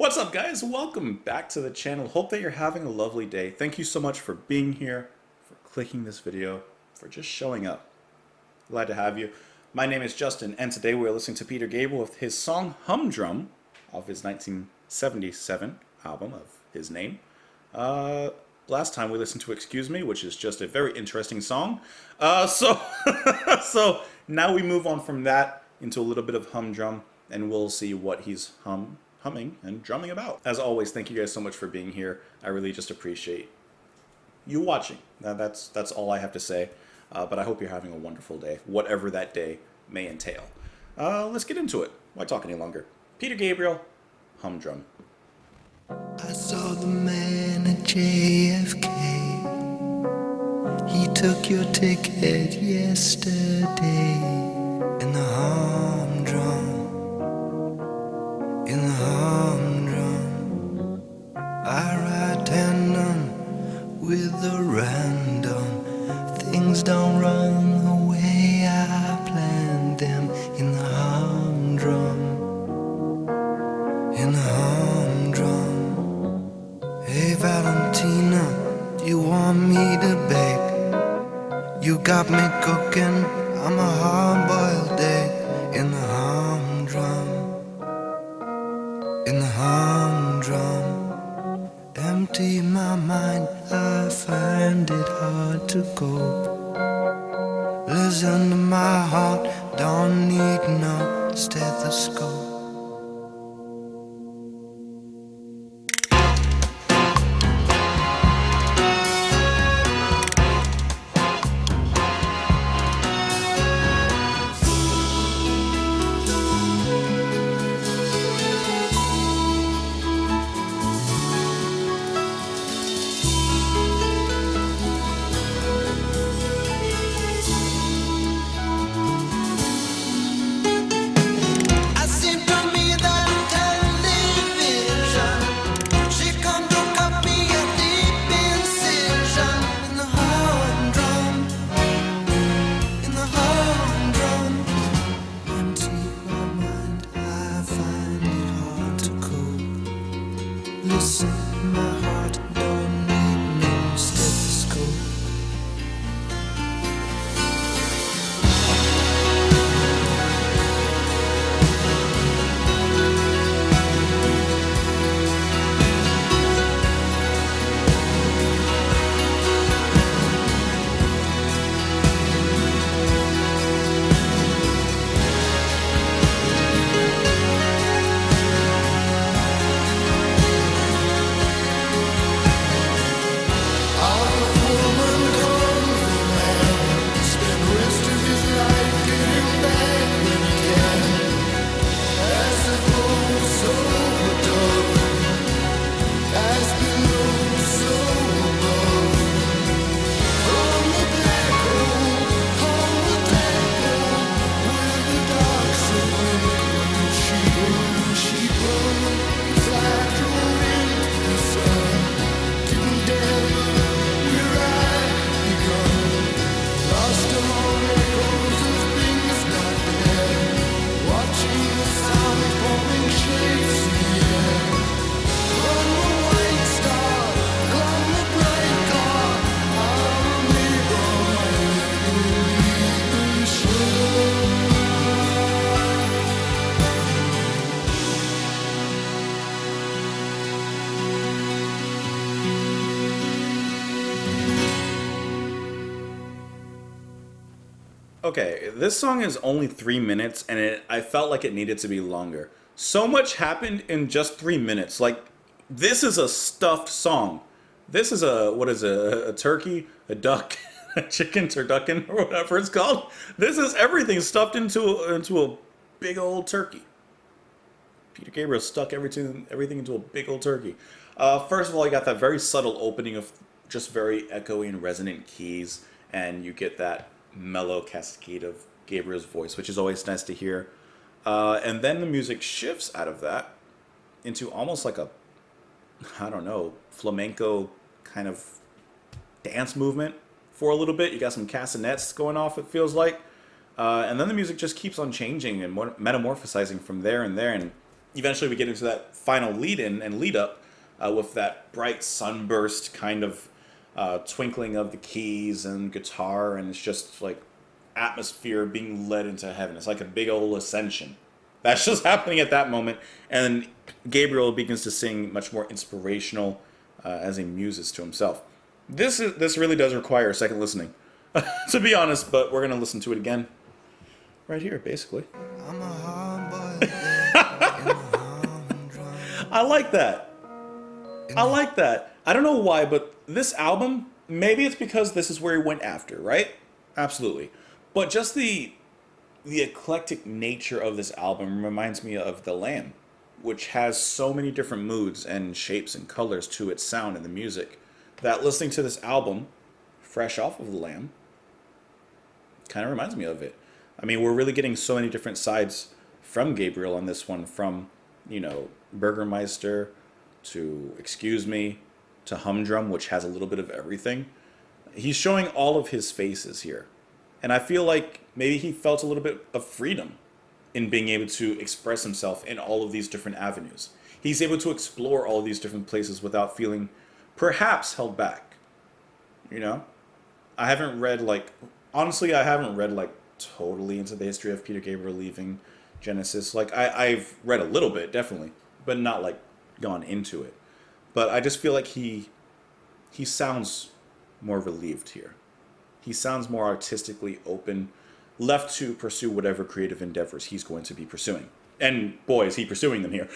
What's up, guys? Welcome back to the channel. Hope that you're having a lovely day. Thank you so much for being here, for clicking this video, for just showing up. Glad to have you. My name is Justin, and today we're listening to Peter Gabriel with his song Humdrum off his 1977 album of his name. Last time we listened to Excuse Me, which is just a very interesting song. So now we move on from that into a little bit of Humdrum, and we'll see what he's humming and drumming about. As always, thank you guys so much for being here. I really just appreciate you watching. That's all I have to say. But I hope you're having a wonderful day, whatever that day may entail. Let's get into it. Why talk any longer? Peter Gabriel, Humdrum. I saw the man at JFK. He took your ticket yesterday in the humdrum. In the humdrum, I ride tandem with the random. Things don't run the way I planned them in the humdrum. In the humdrum. Hey Valentina, do you want me to bake? You got me cooking, I'm a hard-boiled egg in the humdrum. In the humdrum, empty my mind, I find it hard to cope. Listen to my heart, don't need no stethoscope. Listen, my heart don't need no stethoscope. Okay, this song is only 3 minutes, and I felt like it needed to be longer. So much happened in just 3 minutes. Like, this is a stuffed song. This is a turkey, a duck, a chicken, turducken, or whatever it's called. This is everything stuffed into a big old turkey. Peter Gabriel stuck everything into a big old turkey. First of all, you got that very subtle opening of just very echoey and resonant keys, and you get that mellow cascade of Gabriel's voice, which is always nice to hear. And then the music shifts out of that into almost like a, I don't know, flamenco kind of dance movement for a little bit. You got some castanets going off, it feels like. And then the music just keeps on changing and metamorphosizing from there and there. And eventually we get into that final lead in and lead up with that bright sunburst kind of twinkling of the keys and guitar, and it's just like atmosphere being led into heaven. It's like a big old ascension. That's just happening at that moment, and then Gabriel begins to sing much more inspirational as he muses to himself. This really does require a second listening, to be honest. But we're gonna listen to it again, right here, basically. I'm a hard-boiled egg in a humdrum. I like that. I like that. I don't know why, but this album, maybe it's because this is where he went after, right? Absolutely. But just the eclectic nature of this album reminds me of The Lamb, which has so many different moods and shapes and colors to its sound and the music, that listening to this album, fresh off of The Lamb, kind of reminds me of it. I mean, we're really getting so many different sides from Gabriel on this one, from, Burgermeister to Excuse Me to Humdrum, which has a little bit of everything. He's showing all of his faces here. And I feel like maybe he felt a little bit of freedom in being able to express himself in all of these different avenues. He's able to explore all of these different places without feeling perhaps held back. I haven't read honestly, I haven't read totally into the history of Peter Gabriel leaving Genesis. I've read a little bit, definitely, but not gone into it. But I just feel like he sounds more relieved here. He sounds more artistically open, left to pursue whatever creative endeavors he's going to be pursuing. And boy, is he pursuing them here.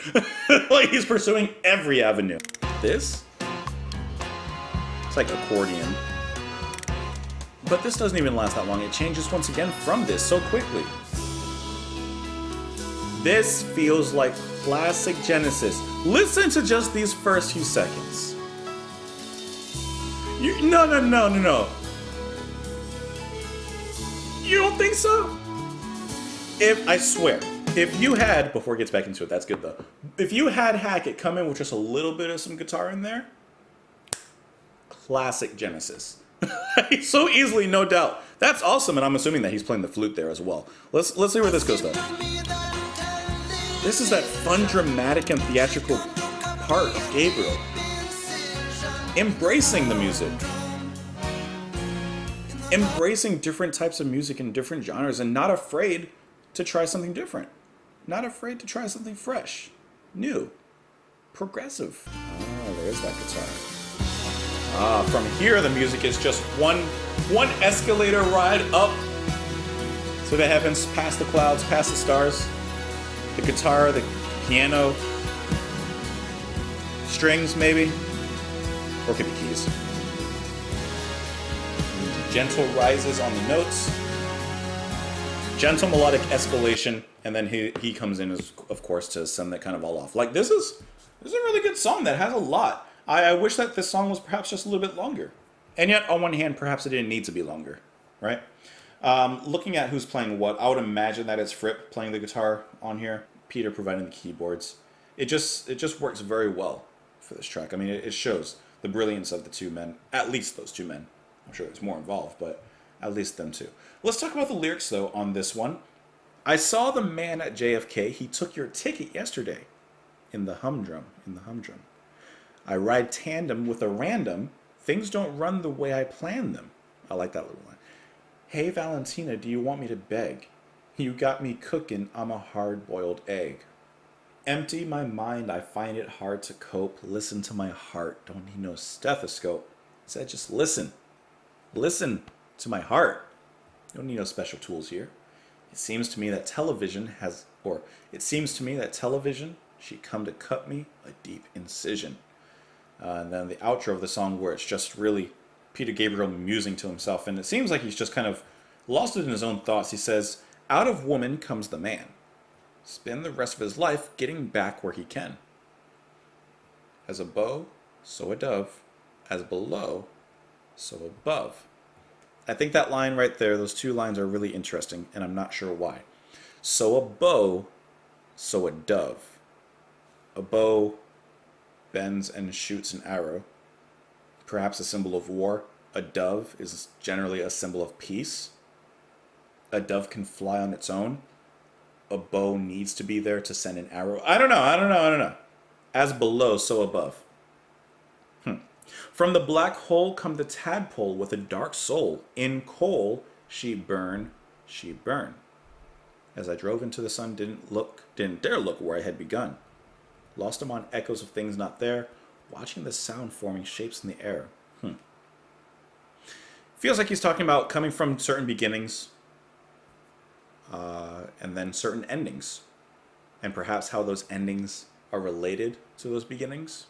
He's pursuing every avenue. This? It's like accordion. But this doesn't even last that long. It changes once again from this so quickly. This feels like classic Genesis. Listen to just these first few seconds. No. You don't think so? I swear, if you had, before it gets back into it, that's good though. If you had Hackett come in with just a little bit of some guitar in there, classic Genesis. So easily, no doubt. That's awesome, and I'm assuming that he's playing the flute there as well. Let's see where this goes though. This is that fun, dramatic, and theatrical part of Gabriel. Embracing the music. Embracing different types of music in different genres and not afraid to try something different. Not afraid to try something fresh, new, progressive. Oh, there's that guitar. From here the music is just one escalator ride up to the heavens, past the clouds, past the stars. The guitar, the piano, strings maybe, or it could be keys. Gentle rises on the notes, gentle melodic escalation, and then he comes in, of course, to send that kind of all off. This is a really good song that has a lot. I wish that this song was perhaps just a little bit longer. And yet, on one hand, perhaps it didn't need to be longer, right? Looking at who's playing what, I would imagine that it's Fripp playing the guitar on here, Peter providing the keyboards. It just works very well for this track. I mean, it shows the brilliance of the two men, at least those two men. I'm sure there's more involved, but at least them two. Let's talk about the lyrics, though, on this one. I saw the man at JFK. He took your ticket yesterday in the Humdrum. I ride tandem with a random. Things don't run the way I planned them. I like that little line. Hey, Valentina, do you want me to beg? You got me cooking, I'm a hard-boiled egg. Empty my mind, I find it hard to cope. Listen to my heart, don't need no stethoscope. Said just listen. Listen to my heart. Don't need no special tools here. It seems to me that television, she come to cut me a deep incision. And then the outro of the song where it's just really Peter Gabriel musing to himself. And it seems like he's just kind of lost it in his own thoughts. He says, out of woman comes the man. Spend the rest of his life getting back where he can. As a bow, so a dove. As below, so above. I think that line right there, those two lines are really interesting, and I'm not sure why. So a bow, so a dove. A bow bends and shoots an arrow, perhaps a symbol of war. A dove is generally a symbol of peace. A dove can fly on its own. a bow needs to be there to send an arrow. I don't know. As below, so above. From the black hole come the tadpole with a dark soul. In coal she burn, she burn. As I drove into the sun, didn't dare look where I had begun. Lost among echoes of things not there, watching the sound forming shapes in the air. Feels like he's talking about coming from certain beginnings, and then certain endings, and perhaps how those endings are related to those beginnings.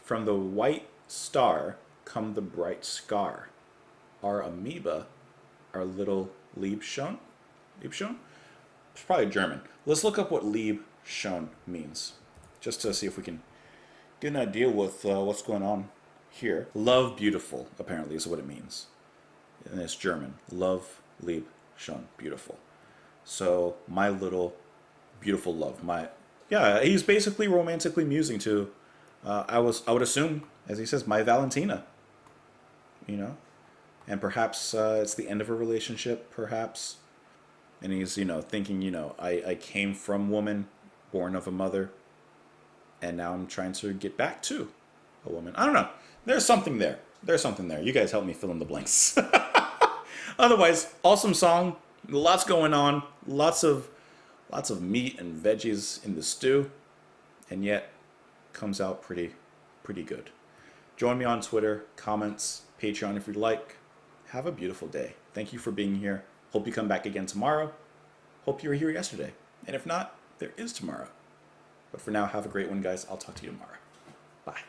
From the white star come the bright scar. Our amoeba, our little Liebschon? Liebschon? It's probably German. Let's look up what Liebschon means, just to see if we can get an idea with what's going on here. Love beautiful, apparently, is what it means. And it's German. Love, Liebschon, beautiful. So, my little beautiful love. He's basically romantically musing to, I would assume, as he says, my Valentina. You know? And perhaps it's the end of a relationship, perhaps. And he's, thinking, I came from woman, born of a mother, and now I'm trying to get back to a woman. I don't know. There's something there. You guys help me fill in the blanks. Otherwise, awesome song. Lots going on. Lots of meat and veggies in the stew. And yet, comes out pretty good. Join me on Twitter, comments, Patreon if you'd like. Have a beautiful day. Thank you for being here. Hope you come back again tomorrow. Hope you were here yesterday. And if not, there is tomorrow. But for now, have a great one, guys. I'll talk to you tomorrow. Bye.